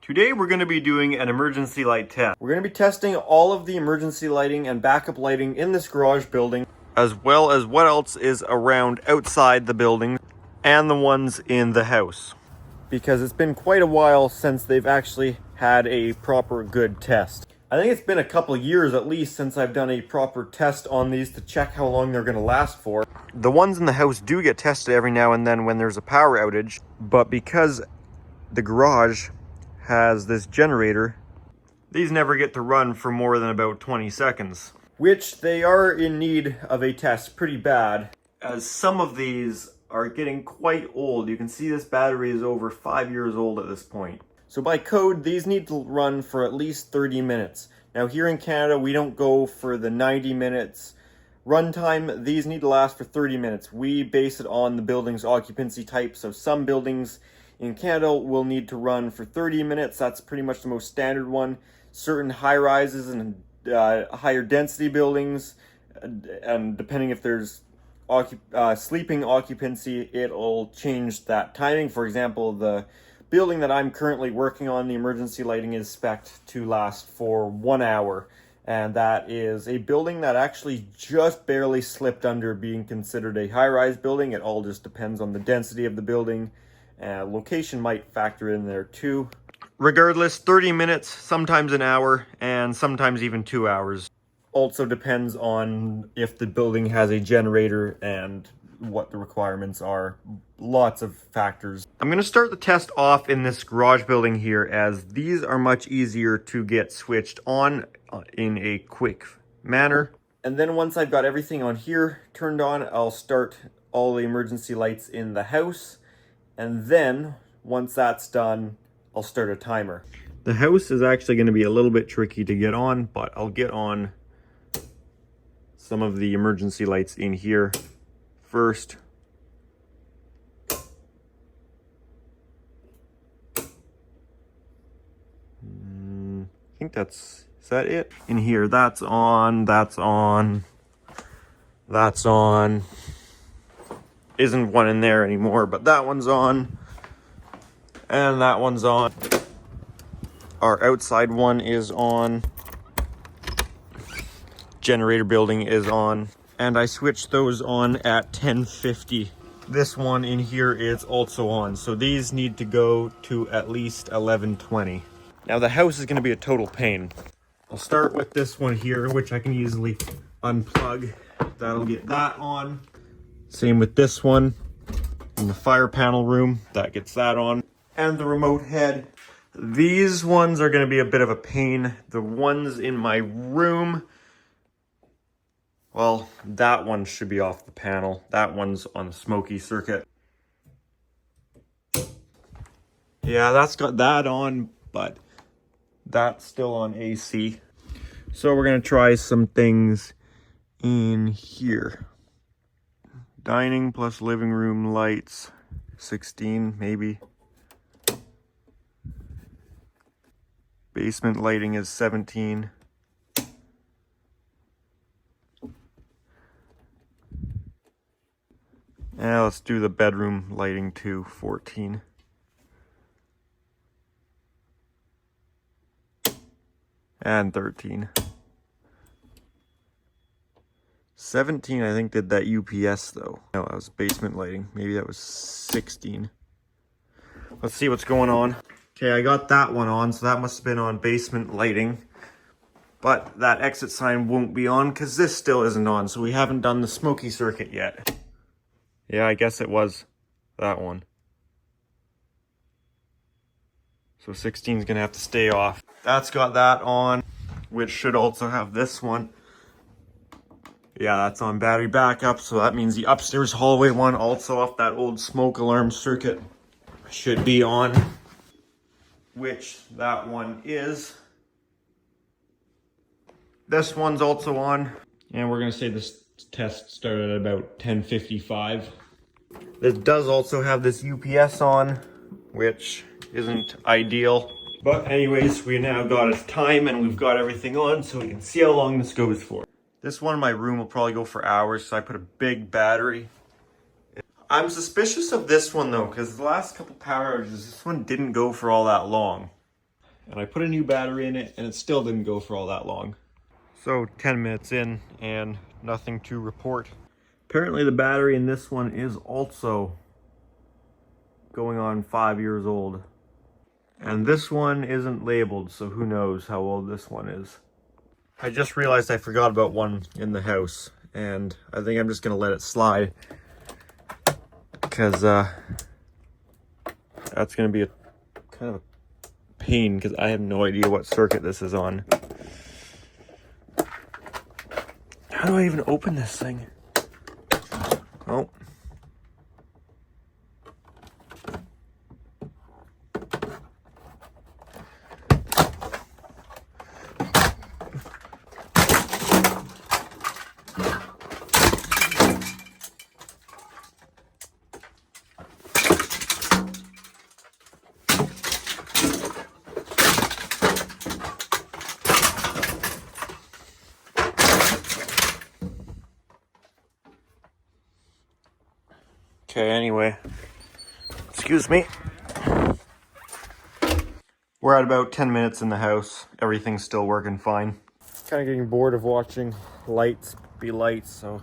Today we're going to be doing an emergency light test. We're going to be testing all of the emergency lighting and backup lighting in this garage building, as well as what else is around outside the building and the ones in the house. Because it's been quite a while since they've actually had a proper good test. I think it's been a couple years at least since I've done a proper test on these to check how long they're going to last for. The ones in the house do get tested every now and then when there's a power outage, but because the garage has this generator, these never get to run for more than about 20 seconds. Which they are in need of a test pretty bad, as some of these are getting quite old. You can see this battery is over 5 years old at this point. So by code, these need to run for at least 30 minutes. Now here in Canada, we don't go for the 90 minutes runtime. These need to last for 30 minutes. We base it on the building's occupancy type. So some buildings in Canada will need to run for 30 minutes. That's pretty much the most standard one. Certain high rises and higher density buildings, and depending if there's sleeping occupancy, it'll change that timing. For example, the building that I'm currently working on, the emergency lighting is spec'd to last for 1 hour. And that is a building that actually just barely slipped under being considered a high-rise building. It all just depends on the density of the building. Location might factor in there too. Regardless, 30 minutes, sometimes an hour, and sometimes even 2 hours. Also depends on if the building has a generator and what the requirements are. Lots of factors. I'm going to start the test off in this garage building here, as these are much easier to get switched on in a quick manner. And then once I've got everything on here turned on, I'll start all the emergency lights in the house. And then, once that's done, I'll start a timer. The house is actually going to be a little bit tricky to get on, but I'll get on some of the emergency lights in here first. I think is that it? In here, that's on, that's on, that's on. Isn't one in there anymore, but that one's on, and that one's on. Our outside one is on. Generator building is on, and I switched those on at 10:50. This one in here is also on, so these need to go to at least 11:20. Now the house is going to be a total pain. I'll start with this one here, which I can easily unplug. That'll get that on. Same with this one in the fire panel room, that gets that on. And the remote head. These ones are going to be a bit of a pain. The ones in my room, well, that one should be off the panel. That one's on the smoky circuit. Yeah, that's got that on, but that's still on AC. So we're going to try some things in here. Dining plus living room lights, 16 maybe. Basement lighting is 17. Now let's do the bedroom lighting too, 14. And 13. 17, I think, did that UPS though. No, that was basement lighting. Maybe that was 16. Let's see what's going on. Okay, I got that one on, so that must have been on basement lighting. But that exit sign won't be on because this still isn't on, so we haven't done the smoky circuit yet. Yeah, I guess it was that one. So 16 is gonna have to stay off. That's got that on, which should also have this one. Yeah, that's on battery backup, so that means the upstairs hallway one, also off that old smoke alarm circuit, should be on, which that one is. This one's also on, and we're gonna say this test started at about 10:55. This does also have this UPS on, which isn't ideal. But anyways, we now got its time and we've got everything on so we can see how long this goes for. This one in my room will probably go for hours, so I put a big battery. I'm suspicious of this one though, because the last couple power outages, this one didn't go for all that long. and I put a new battery in it, and it still didn't go for all that long. So 10 minutes in and nothing to report. Apparently the battery in this one is also going on 5 years old. And this one isn't labeled, so who knows how old this one is. I just realized I forgot about one in the house, and I think I'm just gonna let it slide, because that's gonna be a kind of a pain, because I have no idea what circuit this is on. How do I even open this thing? Oh. Okay, anyway, excuse me. We're at about 10 minutes in the house. Everything's still working fine. Kind of getting bored of watching lights be lights, so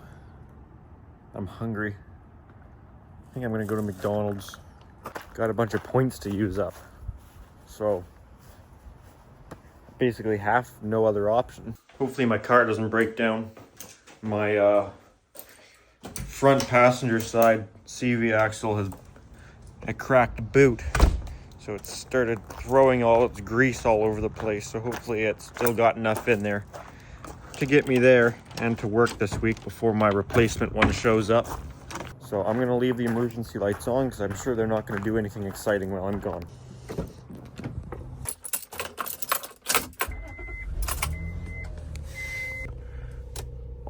I'm hungry. I think I'm gonna go to McDonald's. Got a bunch of points to use up. So, basically no other option. Hopefully my car doesn't break down. My front passenger side CV axle has a cracked boot, so it started throwing all its grease all over the place. So hopefully it's still got enough in there to get me there and to work this week before my replacement one shows up. So I'm gonna leave the emergency lights on because I'm sure they're not gonna do anything exciting while I'm gone.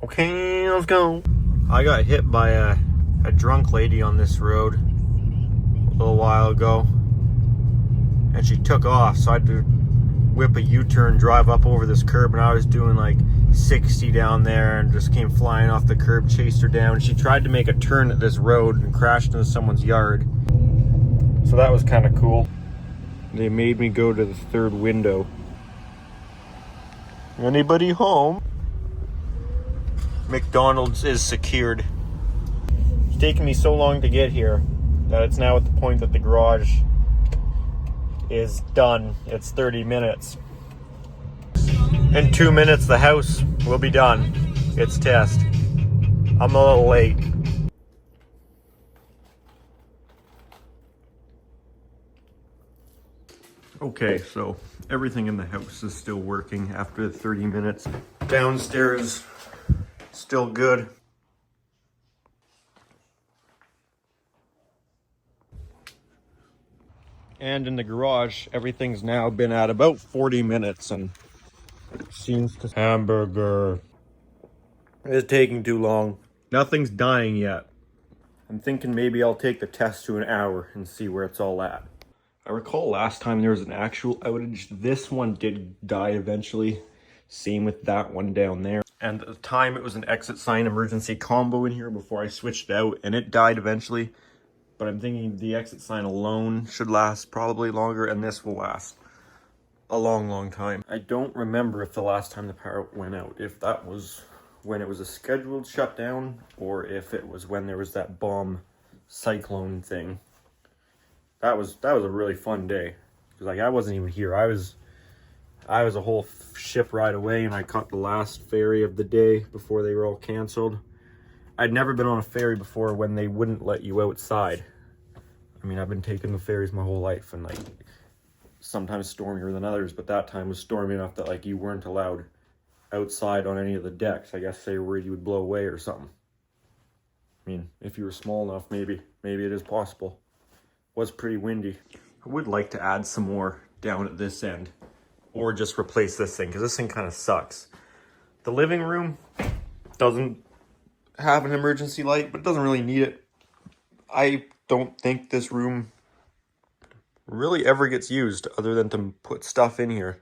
Okay, let's go. I got hit by a drunk lady on this road a little while ago, and she took off, so I had to whip a U-turn, drive up over this curb, and I was doing like 60 down there and just came flying off the curb, chased her down. She tried to make a turn at this road and crashed into someone's yard, so that was kind of cool. They made me go to the third window. Anybody home? McDonald's is secured. It's taken me so long to get here that it's now at the point that the garage is done. It's 30 minutes. In 2 minutes, the house will be done. It's test. I'm a little late. Okay, so everything in the house is still working after 30 minutes. Downstairs, still good. And in the garage, everything's now been at about 40 minutes and it seems to... Hamburger. It's taking too long. Nothing's dying yet. I'm thinking maybe I'll take the test to an hour and see where it's all at. I recall last time there was an actual outage. This one did die eventually. Same with that one down there. And at the time it was an exit sign emergency combo in here before I switched it out, and it died eventually. But I'm thinking the exit sign alone should last probably longer, and this will last a long, long time. I don't remember if the last time the power went out, if that was when it was a scheduled shutdown, or if it was when there was that bomb cyclone thing. That was a really fun day. Because like I wasn't even here. I was a whole ship ride away, and I caught the last ferry of the day before they were all canceled. I'd never been on a ferry before when they wouldn't let you outside. I mean, I've been taking the ferries my whole life, and like sometimes stormier than others, but that time was stormy enough that like you weren't allowed outside on any of the decks. I guess they were worried you would blow away or something. I mean, if you were small enough, maybe it is possible. It was pretty windy. I would like to add some more down at this end, or just replace this thing, because this thing kind of sucks. The living room doesn't have an emergency light, but it doesn't really need it. I don't think this room really ever gets used other than to put stuff in here.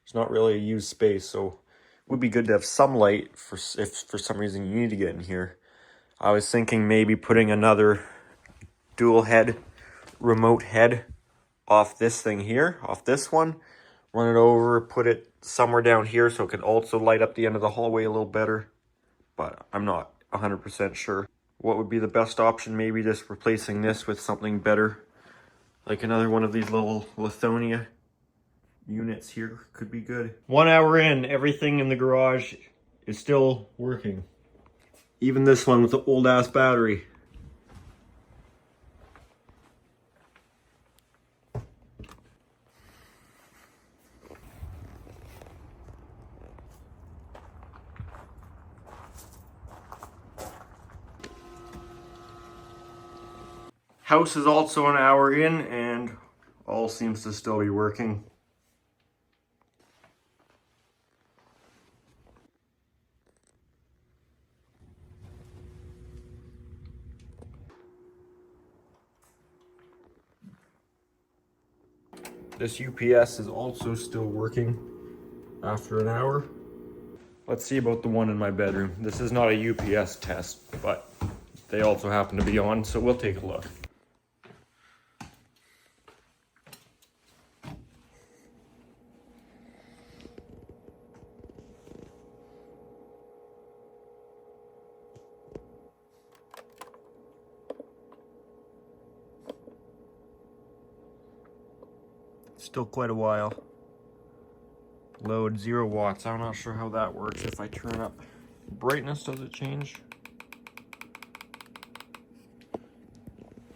It's not really a used space, so it would be good to have some light if for some reason you need to get in here. I was thinking maybe putting another dual head, remote head off this thing here, off this one, run it over, put it somewhere down here so it can also light up the end of the hallway a little better. But I'm not 100% sure. What would be the best option? Maybe just replacing this with something better. Like another one of these little Lithonia units here could be good. 1 hour in, everything in the garage is still working. Even this one with the old ass battery. House is also an hour in and all seems to still be working. This UPS is also still working after an hour. Let's see about the one in my bedroom. This is not a UPS test, but they also happen to be on, so we'll take a look. Still quite a while. Load 0 watts. I'm not sure how that works. If I turn up brightness, does it change?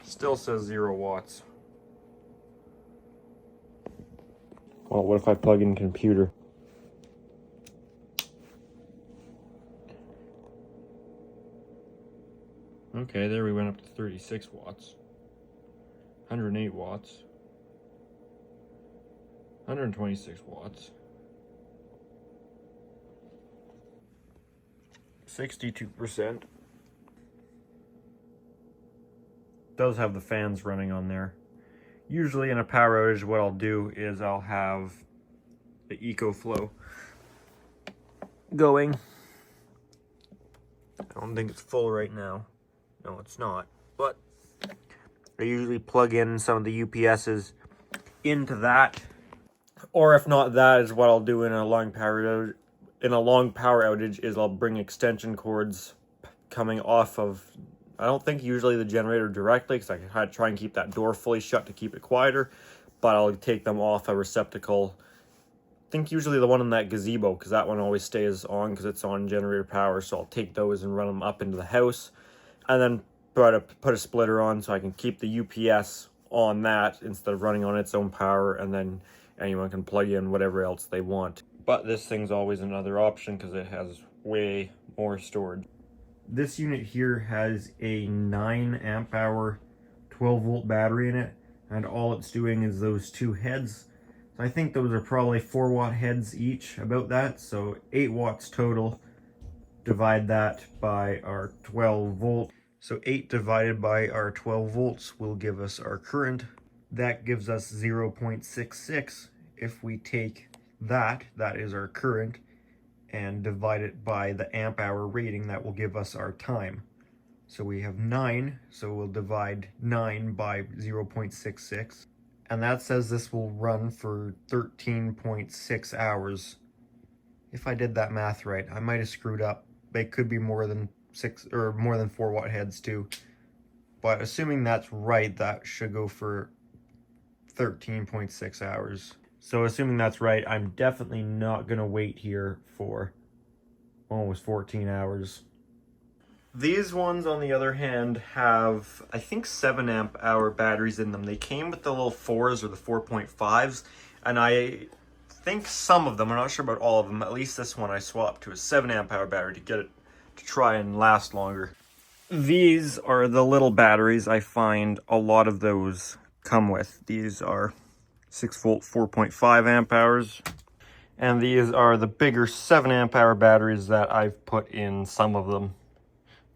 Still says 0 watts. Well, what if I plug in computer? Okay, there we went up to 36 watts. 108 watts. 126 watts. 62%. Does have the fans running on there. Usually in a power outage, what I'll do is I'll have the EcoFlow going. I don't think it's full right now. No, it's not. But I usually plug in some of the UPSs into that. Or if not, that is what I'll do in a long power outage. In a long power outage is I'll bring extension cords coming off of, I don't think usually the generator directly, because I can try and keep that door fully shut to keep it quieter, but I'll take them off a receptacle. I think usually the one in that gazebo, because that one always stays on because it's on generator power, so I'll take those and run them up into the house, and then put a splitter on so I can keep the UPS on that instead of running on its own power, and then anyone can plug in whatever else they want. But this thing's always another option because it has way more storage. This unit here has a 9 amp hour 12 volt battery in it, and all it's doing is those 2 heads. So I think those are probably 4 watt heads each, about that, so 8 watts total. Divide that by our 12 volt. So 8 divided by our 12 volts will give us our current. That gives us 0.66. If we take that is our current, and divide it by the amp hour rating, that will give us our time. So we have 9, so we'll divide 9 by 0.66. And that says this will run for 13.6 hours. If I did that math right, I might have screwed up. It could be more than 6 or more than 4 watt heads too. But assuming that's right, that should go for 13.6 hours. So assuming that's right, I'm definitely not going to wait here for almost 14 hours. These ones, on the other hand, have, I think, 7 amp hour batteries in them. They came with the little 4s or the 4.5s, and I think some of them, I'm not sure about all of them, at least this one I swapped to a 7 amp hour battery to get it to try and last longer. These are the little batteries I find a lot of those come with. These are 6 volt 4.5 amp hours, and these are the bigger 7 amp hour batteries that I've put in some of them.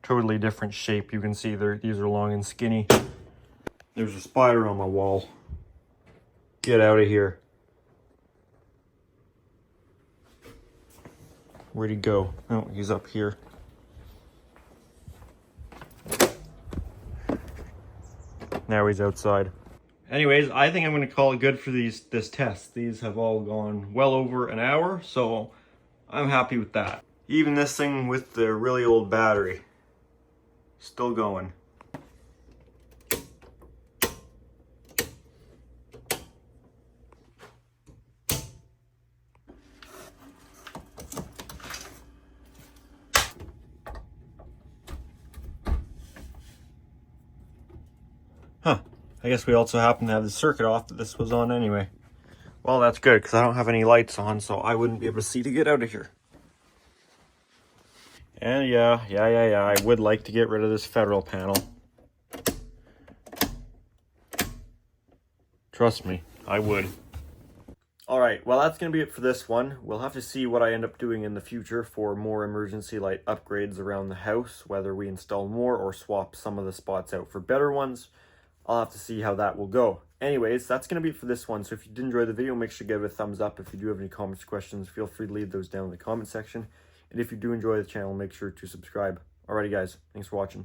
Totally different shape. You can see these are long and skinny. There's a spider on my wall. Get out of here. Where'd he go? Oh, he's up here. Now he's outside. Anyways, I think I'm going to call it good for this test. These have all gone well over an hour, so I'm happy with that. Even this thing with the really old battery, still going. Huh. I guess we also happen to have the circuit off that this was on anyway. Well, that's good, because I don't have any lights on, so I wouldn't be able to see to get out of here. And yeah, I would like to get rid of this federal panel. Trust me, I would. Alright, well that's going to be it for this one. We'll have to see what I end up doing in the future for more emergency light upgrades around the house, whether we install more or swap some of the spots out for better ones. I'll have to see how that will go. Anyways, that's going to be it for this one. So if you did enjoy the video, make sure to give it a thumbs up. If you do have any comments or questions, feel free to leave those down in the comment section. And if you do enjoy the channel, make sure to subscribe. Alrighty guys, thanks for watching.